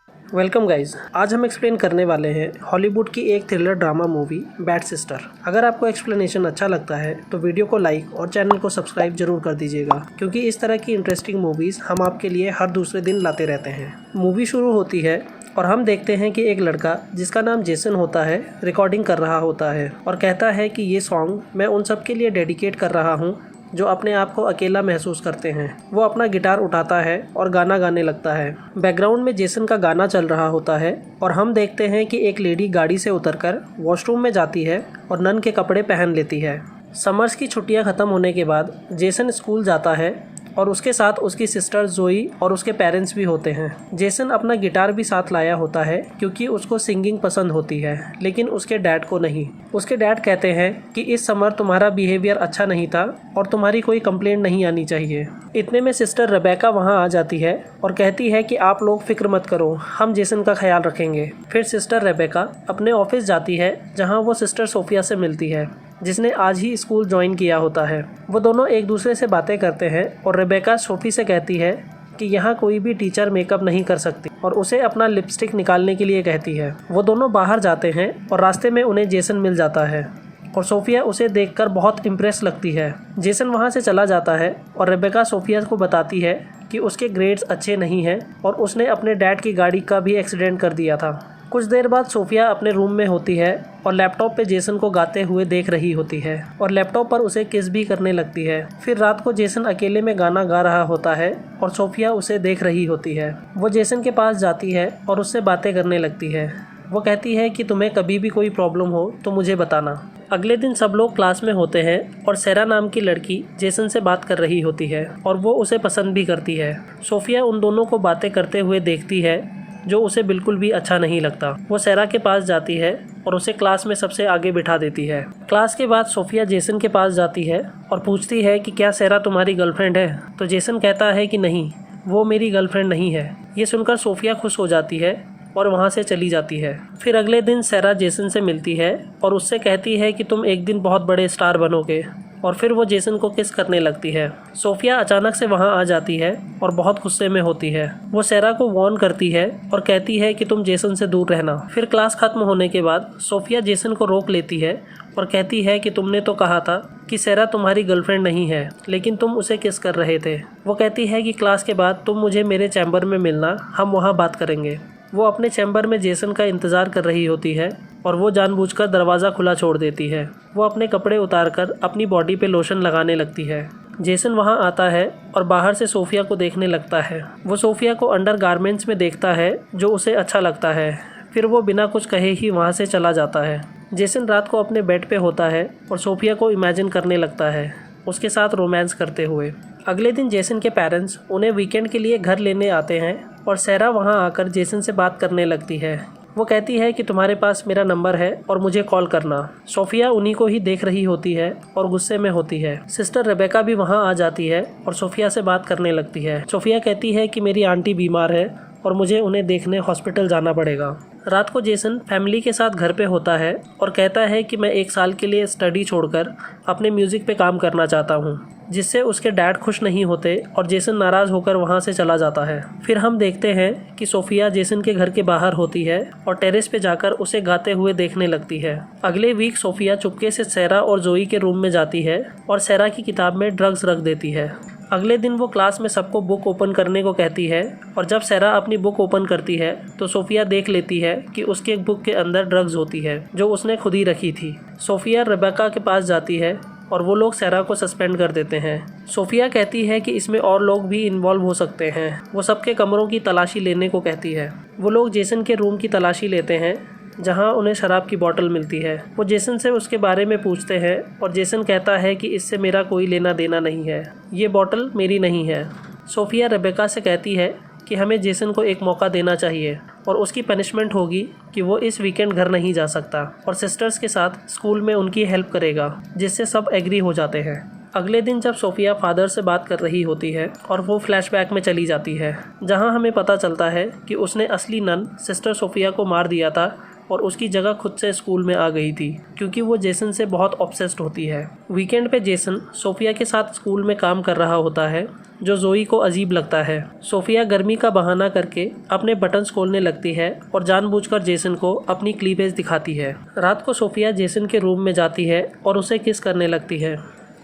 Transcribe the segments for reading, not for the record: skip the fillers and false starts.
Welcome guys. आज हम explain करने वाले हैं हॉलीवुड की एक thriller drama movie bad sister. अगर आपको एक्सप्लेनेशन अच्छा लगता है तो वीडियो को लाइक और चैनल को सब्सक्राइब जरूर कर दीजिएगा, क्योंकि इस तरह की इंटरेस्टिंग मूवीज़ हम आपके लिए हर दूसरे दिन लाते रहते हैं। मूवी शुरू होती है और हम देखते हैं कि एक लड़का जिसका नाम जेसन होता है रिकॉर्डिंग कर रहा होता है और कहता है कि ये सॉन्ग मैं उन सब के लिए डेडिकेट कर रहा हूँ जो अपने आप को अकेला महसूस करते हैं। वो अपना गिटार उठाता है और गाना गाने लगता है। बैकग्राउंड में जेसन का गाना चल रहा होता है और हम देखते हैं कि एक लेडी गाड़ी से उतरकर वॉशरूम में जाती है और नन के कपड़े पहन लेती है। समर्स की छुट्टियां ख़त्म होने के बाद जेसन स्कूल जाता है और उसके साथ उसकी सिस्टर जोई और उसके पेरेंट्स भी होते हैं। जेसन अपना गिटार भी साथ लाया होता है क्योंकि उसको सिंगिंग पसंद होती है, लेकिन उसके डैड को नहीं। उसके डैड कहते हैं कि इस समर तुम्हारा बिहेवियर अच्छा नहीं था और तुम्हारी कोई कंप्लेंट नहीं आनी चाहिए। इतने में सिस्टर रेबेका वहाँ आ जाती है और कहती है कि आप लोग फिक्र मत करो, हम जेसन का ख्याल रखेंगे। फिर सिस्टर रेबेका अपने ऑफिस जाती है जहाँ वो सिस्टर सोफिया से मिलती है, जिसने आज ही स्कूल ज्वाइन किया होता है। वो दोनों एक दूसरे से बातें करते हैं और रेबेका सोफी से कहती है कि यहाँ कोई भी टीचर मेकअप नहीं कर सकती और उसे अपना लिपस्टिक निकालने के लिए कहती है। वो दोनों बाहर जाते हैं और रास्ते में उन्हें जेसन मिल जाता है और सोफिया उसे देखकर बहुत इम्प्रेस लगती है। जेसन वहाँ से चला जाता है और रेबेका सोफिया को बताती है कि उसके ग्रेड्स अच्छे नहीं हैं और उसने अपने डैड की गाड़ी का भी एक्सीडेंट कर दिया था। कुछ देर बाद सोफिया अपने रूम में होती है और लैपटॉप पे जेसन को गाते हुए देख रही होती है और लैपटॉप पर उसे किस भी करने लगती है। फिर रात को जेसन अकेले में गाना गा रहा होता है और सोफिया उसे देख रही होती है। वो जेसन के पास जाती है और उससे बातें करने लगती है। वो कहती है कि तुम्हें कभी भी कोई प्रॉब्लम हो तो मुझे बताना। अगले दिन सब लोग क्लास में होते हैं और सेरा नाम की लड़की जेसन से बात कर रही होती है और वो उसे पसंद भी करती है। सोफिया उन दोनों को बातें करते हुए देखती है जो उसे बिल्कुल भी अच्छा नहीं लगता। वो सेरा के पास जाती है और उसे क्लास में सबसे आगे बिठा देती है। क्लास के बाद सोफिया जेसन के पास जाती है और पूछती है कि क्या सेरा तुम्हारी गर्लफ्रेंड है? तो जेसन कहता है कि नहीं, वो मेरी गर्लफ्रेंड नहीं है। ये सुनकर सोफिया खुश हो जाती है और वहाँ से चली जाती है। फिर अगले दिन सेरा जेसन से मिलती है और उससे कहती है कि तुम एक दिन बहुत बड़े स्टार बनोगे, और फिर वो जेसन को किस करने लगती है। सोफिया अचानक से वहाँ आ जाती है और बहुत गुस्से में होती है। वो सेरा को वार्न करती है और कहती है कि तुम जेसन से दूर रहना। फिर क्लास खत्म होने के बाद सोफिया जेसन को रोक लेती है और कहती है कि तुमने तो कहा था कि सेरा तुम्हारी गर्लफ्रेंड नहीं है, लेकिन तुम उसे किस कर रहे थे। वो कहती है कि क्लास के बाद तुम मुझे मेरे चैम्बर में मिलना, हम वहाँ बात करेंगे। वो अपने चैम्बर में जेसन का इंतज़ार कर रही होती है और वो जानबूझकर दरवाज़ा खुला छोड़ देती है। वो अपने कपड़े उतारकर अपनी बॉडी पे लोशन लगाने लगती है। जेसन वहाँ आता है और बाहर से सोफिया को देखने लगता है। वो सोफिया को अंडर गारमेंट्स में देखता है जो उसे अच्छा लगता है। फिर वो बिना कुछ कहे ही वहाँ से चला जाता है। जेसन रात को अपने बेड पे होता है और सोफिया को इमेजिन करने लगता है उसके साथ रोमांस करते हुए। अगले दिन जेसन के पेरेंट्स उन्हें वीकेंड के लिए घर लेने आते हैं और सेरा वहाँ आकर जेसन से बात करने लगती है। वो कहती है कि तुम्हारे पास मेरा नंबर है और मुझे कॉल करना। सोफिया उन्हीं को ही देख रही होती है और गुस्से में होती है। सिस्टर रेबेका भी वहाँ आ जाती है और सोफिया से बात करने लगती है। सोफिया कहती है कि मेरी आंटी बीमार है और मुझे उन्हें देखने हॉस्पिटल जाना पड़ेगा। रात को जेसन फैमिली के साथ घर पे होता है और कहता है कि मैं 1 साल के लिए स्टडी छोड़कर अपने म्यूज़िक पे काम करना चाहता हूँ, जिससे उसके डैड खुश नहीं होते और जेसन नाराज़ होकर वहाँ से चला जाता है। फिर हम देखते हैं कि सोफिया जेसन के घर के बाहर होती है और टेरेस पे जाकर उसे गाते हुए देखने लगती है। अगले वीक सोफिया चुपके से सेरा और जोई के रूम में जाती है और सेरा की किताब में ड्रग्स रख देती है। अगले दिन वो क्लास में सबको बुक ओपन करने को कहती है और जब सेरा अपनी बुक ओपन करती है तो सोफिया देख लेती है कि उसके बुक के अंदर ड्रग्स होती है जो उसने खुद ही रखी थी। सोफिया रेबेका के पास जाती है और वो लोग सेरा को सस्पेंड कर देते हैं। सोफिया कहती है कि इसमें और लोग भी इन्वॉल्व हो सकते हैं। वो सबके कमरों की तलाशी लेने को कहती है। वो लोग जेसन के रूम की तलाशी लेते हैं जहां उन्हें शराब की बोतल मिलती है। वो जेसन से उसके बारे में पूछते हैं और जेसन कहता है कि इससे मेरा कोई लेना देना नहीं है, ये बोतल मेरी नहीं है। सोफिया रेबेका से कहती है कि हमें जेसन को एक मौका देना चाहिए और उसकी पनिशमेंट होगी कि वो इस वीकेंड घर नहीं जा सकता और सिस्टर्स के साथ स्कूल में उनकी हेल्प करेगा, जिससे सब एग्री हो जाते हैं। अगले दिन जब सोफिया फादर से बात कर रही होती है और वो फ्लैशबैक में चली जाती है जहां हमें पता चलता है कि उसने असली नन सिस्टर सोफिया को मार दिया था और उसकी जगह खुद से स्कूल में आ गई थी क्योंकि वो जेसन से बहुत ऑब्सेस्ड होती है। वीकेंड पे जेसन सोफिया के साथ स्कूल में काम कर रहा होता है जो जोई को अजीब लगता है। सोफिया गर्मी का बहाना करके अपने बटन्स खोलने लगती है और जानबूझकर जेसन को अपनी क्लीवेज दिखाती है। रात को सोफिया जेसन के रूम में जाती है और उसे किस करने लगती है।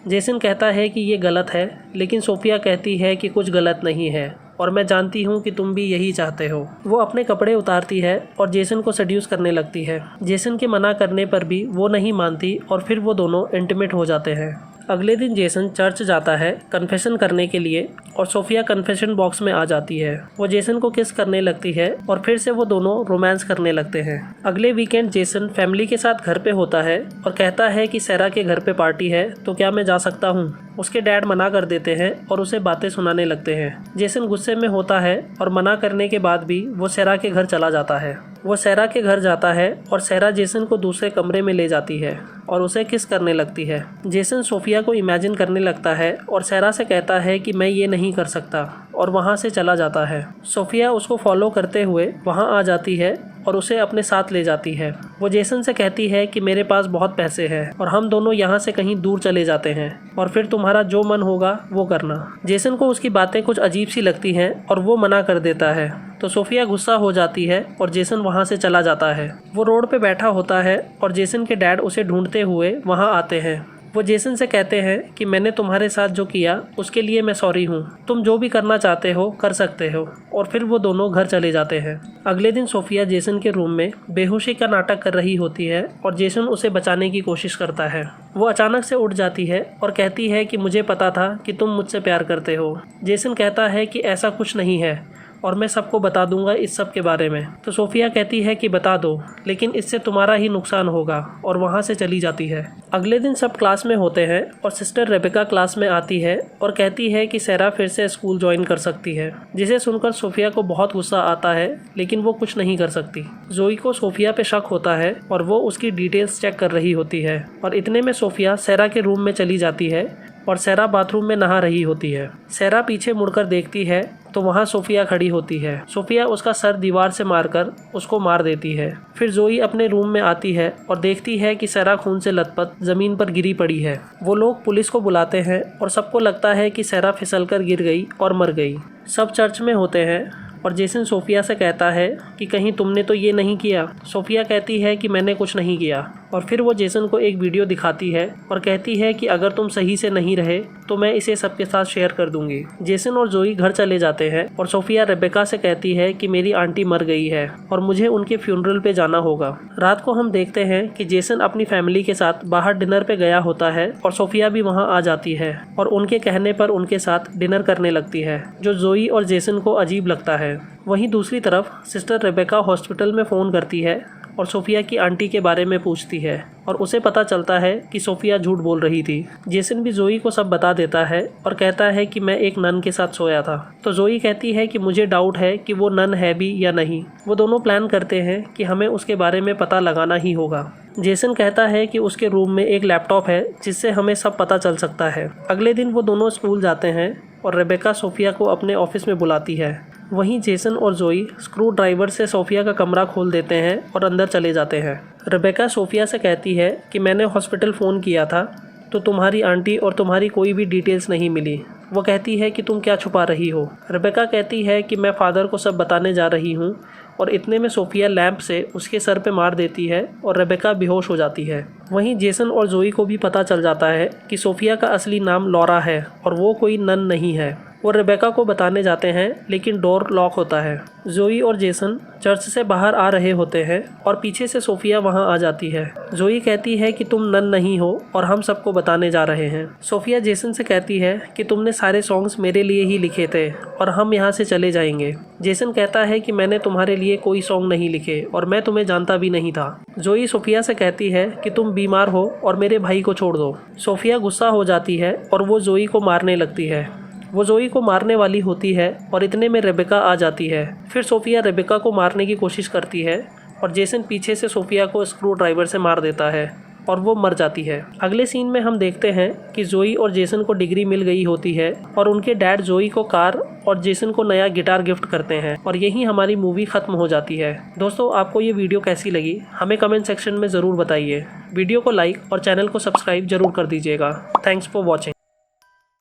जेसन कहता है कि ये गलत है, लेकिन सोफिया कहती है कि कुछ गलत नहीं है और मैं जानती हूँ कि तुम भी यही चाहते हो। वो अपने कपड़े उतारती है और जेसन को सेड्यूस करने लगती है। जेसन के मना करने पर भी वो नहीं मानती और फिर वो दोनों इंटीमेट हो जाते हैं। अगले दिन जेसन चर्च जाता है कन्फेशन करने के लिए और सोफिया कन्फेशन बॉक्स में आ जाती है। वो जेसन को किस करने लगती है और फिर से वो दोनों रोमांस करने लगते हैं। अगले वीकेंड जेसन फैमिली के साथ घर पे होता है और कहता है कि सेरा के घर पे पार्टी है तो क्या मैं जा सकता हूँ। उसके डैड मना कर देते हैं और उसे बातें सुनाने लगते हैं। जेसन गुस्से में होता है और मना करने के बाद भी वो सेरा के घर चला जाता है। वो सेरा के घर जाता है और सेरा जेसन को दूसरे कमरे में ले जाती है और उसे किस करने लगती है। जेसन सोफिया को इमेजिन करने लगता है और सेरा से कहता है कि मैं ये नहीं कर सकता और वहाँ से चला जाता है। सोफिया उसको फॉलो करते हुए वहाँ आ जाती है और उसे अपने साथ ले जाती है। वो जेसन से कहती है कि मेरे पास बहुत पैसे हैं और हम दोनों यहाँ से कहीं दूर चले जाते हैं और फिर तुम्हारा जो मन होगा वो करना। जेसन को उसकी बातें कुछ अजीब सी लगती हैं और वो मना कर देता है तो सोफिया गुस्सा हो जाती है और जेसन वहाँ से चला जाता है। वो रोड पे बैठा होता है और जेसन के डैड उसे ढूंढते हुए वहाँ आते हैं। वो जेसन से कहते हैं कि मैंने तुम्हारे साथ जो किया उसके लिए मैं सॉरी हूँ, तुम जो भी करना चाहते हो कर सकते हो। और फिर वो दोनों घर चले जाते हैं। अगले दिन सोफिया जेसन के रूम में बेहोशी का नाटक कर रही होती है और जेसन उसे बचाने की कोशिश करता है। वो अचानक से उठ जाती है और कहती है कि मुझे पता था कि तुम मुझसे प्यार करते हो। जेसन कहता है कि ऐसा कुछ नहीं है और मैं सबको बता दूंगा इस सब के बारे में। तो सोफिया कहती है कि बता दो, लेकिन इससे तुम्हारा ही नुकसान होगा और वहाँ से चली जाती है। अगले दिन सब क्लास में होते हैं और सिस्टर रेबेका क्लास में आती है और कहती है कि सेरा फिर से स्कूल ज्वाइन कर सकती है, जिसे सुनकर सोफिया को बहुत गुस्सा आता है लेकिन वो कुछ नहीं कर सकती। जोई को सोफिया पे शक होता है और वो उसकी डिटेल्स चेक कर रही होती है और इतने में सोफिया सेरा के रूम में चली जाती है और सेरा बाथरूम में नहा रही होती है। सेरा पीछे मुड़कर देखती है तो वहाँ सोफिया खड़ी होती है। सोफिया उसका सर दीवार से मारकर उसको मार देती है। फिर जोई अपने रूम में आती है और देखती है कि सेरा खून से लथपथ जमीन पर गिरी पड़ी है। वो लोग पुलिस को बुलाते हैं और सबको लगता है कि सेरा फिसलकर गिर गई और मर गई। सब चर्च में होते हैं और जेसन सोफिया से कहता है कि कहीं तुमने तो ये नहीं किया। सोफिया कहती है कि मैंने कुछ नहीं किया और फिर वो जेसन को एक वीडियो दिखाती है और कहती है कि अगर तुम सही से नहीं रहे तो मैं इसे सबके साथ शेयर कर दूंगी। जेसन और जोई घर चले जाते हैं और सोफिया रेबेका से कहती है कि मेरी आंटी मर गई है और मुझे उनके फ्यूनरल पे जाना होगा। रात को हम देखते हैं कि जेसन अपनी फैमिली के साथ बाहर डिनर पे गया होता है और सोफिया भी वहाँ आ जाती है और उनके कहने पर उनके साथ डिनर करने लगती है, जो जोई और जेसन को अजीब लगता है। वहीं दूसरी तरफ सिस्टर रेबेका हॉस्पिटल में फ़ोन करती है और सोफिया की आंटी के बारे में पूछती है और उसे पता चलता है कि सोफिया झूठ बोल रही थी। जेसन भी जोई को सब बता देता है और कहता है कि मैं एक नन के साथ सोया था। तो जोई कहती है कि मुझे डाउट है कि वो नन है भी या नहीं। वो दोनों प्लान करते हैं कि हमें उसके बारे में पता लगाना ही होगा। जेसन कहता है कि उसके रूम में एक लैपटॉप है जिससे हमें सब पता चल सकता है। अगले दिन वो दोनों स्कूल जाते हैं और रेबेका सोफिया को अपने ऑफिस में बुलाती है। वहीं जेसन और जोई स्क्रू ड्राइवर से सोफिया का कमरा खोल देते हैं और अंदर चले जाते हैं। रेबेका सोफिया से कहती है कि मैंने हॉस्पिटल फ़ोन किया था तो तुम्हारी आंटी और तुम्हारी कोई भी डिटेल्स नहीं मिली। वो कहती है कि तुम क्या छुपा रही हो। रेबेका कहती है कि मैं फ़ादर को सब बताने जा रही हूँ और इतने में सोफिया लैंप से उसके सर पे मार देती है और रेबेका बेहोश हो जाती है। वहीं जेसन और जोई को भी पता चल जाता है कि सोफिया का असली नाम लॉरा है और वो कोई नन नहीं है। वो रेबेका को बताने जाते हैं लेकिन डोर लॉक होता है। जोई और जेसन चर्च से बाहर आ रहे होते हैं और पीछे से सोफिया वहां आ जाती है। जोई कहती है कि तुम नन नहीं हो और हम सबको बताने जा रहे हैं। सोफिया जेसन से कहती है कि तुमने सारे सॉन्ग्स मेरे लिए ही लिखे थे और हम यहाँ से चले जाएंगे। जेसन कहता है कि मैंने तुम्हारे लिए कोई सॉन्ग नहीं लिखे और मैं तुम्हें जानता भी नहीं था। जोई सोफिया से कहती है कि तुम बीमार हो और मेरे भाई को छोड़ दो। सोफिया गुस्सा हो जाती है और वो जोई को मारने लगती है। वो जोई को मारने वाली होती है और इतने में रेबेका आ जाती है। फिर सोफिया रेबेका को मारने की कोशिश करती है और जेसन पीछे से सोफिया को स्क्रू ड्राइवर से मार देता है और वो मर जाती है। अगले सीन में हम देखते हैं कि जोई और जेसन को डिग्री मिल गई होती है और उनके डैड जोई को कार और जेसन को नया गिटार गिफ्ट करते हैं और यही हमारी मूवी खत्म हो जाती है। दोस्तों, आपको ये वीडियो कैसी लगी हमें कमेंट सेक्शन में ज़रूर बताइए। वीडियो को लाइक और चैनल को सब्सक्राइब जरूर कर दीजिएगा। Thanks for watching.